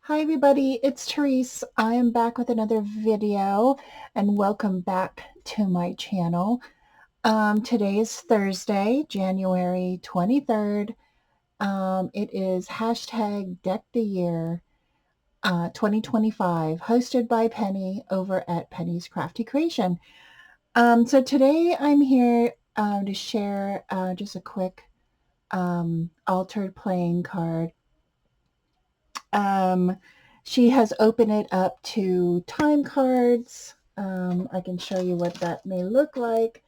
Hi everybody, it's Tereese. I am back with another video and welcome back to my channel. Today is Thursday, January 23rd. It is hashtag Deck the Year 2025, hosted by Penny over at Penny's Crafty Creation. So today I'm here to share just a quick altered playing card. Um, she has opened it up to time cards. I can show you what that may look like.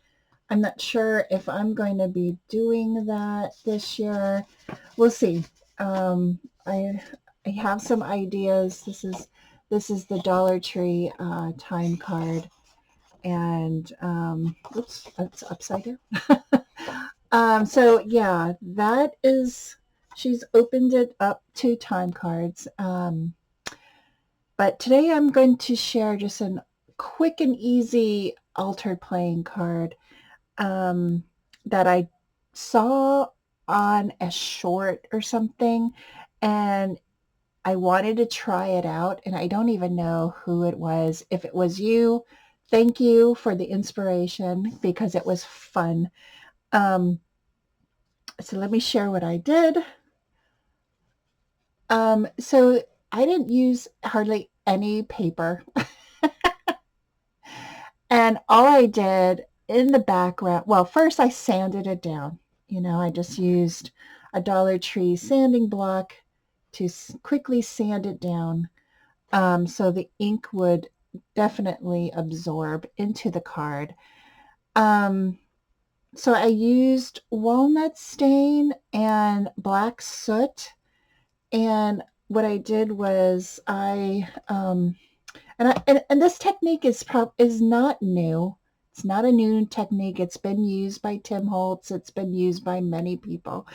I'm not sure if I'm going to be doing that this year. We'll see. Um, I I have some ideas. This is the Dollar Tree time card, and oops, it's upside down. So yeah, that is. She's opened it up to time cards. But today I'm going to share just a quick and easy altered playing card um, that I saw on a short or something, and I wanted to try it out, and I don't even know who it was. If it was you, thank you for the inspiration because it was fun. Um, so let me share what I did. So I didn't use hardly any paper. And all I did in the background, well, first I sanded it down. I just used a Dollar Tree sanding block to quickly sand it down so the ink would definitely absorb into the card. Um, so I used walnut stain and black soot. And what I did was and this technique is not new. It's not a new technique. It's been used by Tim Holtz. It's been used by many people.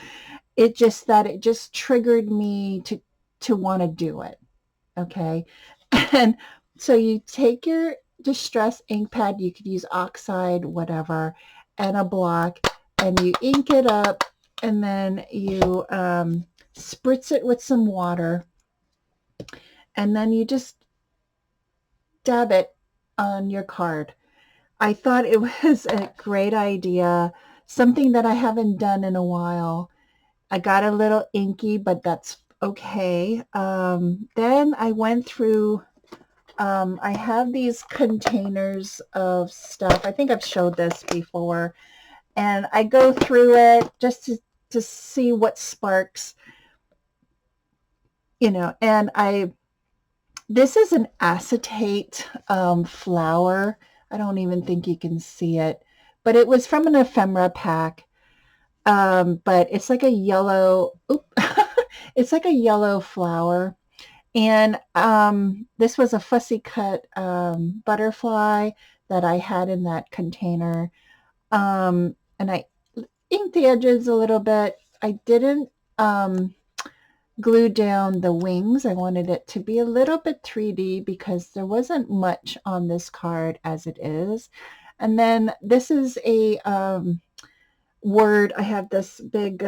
It just triggered me to want to do it. Okay. And so you take your distress ink pad, you could use oxide, whatever, and a block, and you ink it up, and then you spritz it with some water, and then you just dab it on your card. I thought it was a great idea, something that I haven't done in a while. I got a little inky, but that's okay. Then I went through, I have these containers of stuff. I think I've showed this before. And I go through it just to see what sparks, and this is an acetate flower. I don't even think you can see it, but it was from an ephemera pack. But it's like a yellow, it's like a yellow flower. And this was a fussy cut butterfly that I had in that container. And I inked the edges a little bit. I didn't um, glue down the wings. I wanted it to be a little bit 3D because there wasn't much on this card as it is. And then this is a word. I have this big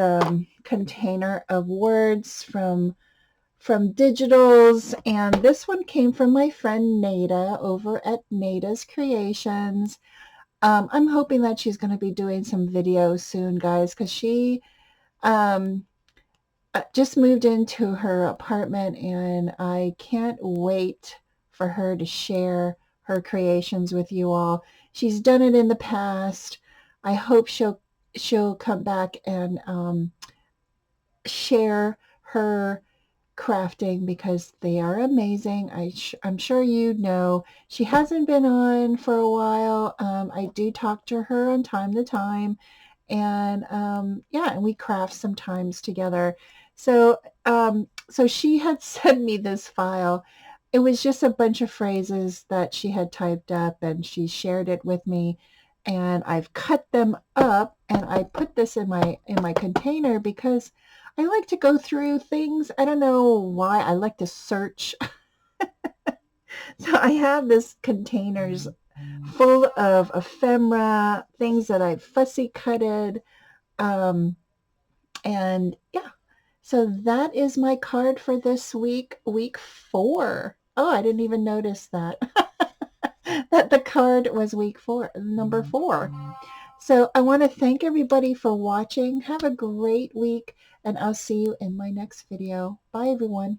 container of words from digitals, and this one came from my friend Nada over at Nada's Creations. I'm hoping that she's going to be doing some videos soon, guys, because she um, just moved into her apartment, and I can't wait for her to share her creations with you all. She's done it in the past. I hope she'll come back and share her crafting because they are amazing. I'm sure you know. She hasn't been on for a while. I do talk to her on time to time, and yeah, and we craft sometimes together. So she had sent me this file. It was just a bunch of phrases that she had typed up, and she shared it with me. And I've cut them up, and I put this in my container because I like to go through things. I don't know why. I like to search. So I have this containers full of ephemera, things that I've fussy cutted. Um, and yeah, So that is my card for this week, week 4. Oh, I didn't even notice that. That the card was week 4, number 4. So I want to thank everybody for watching. Have a great week, and I'll see you in my next video. Bye, everyone.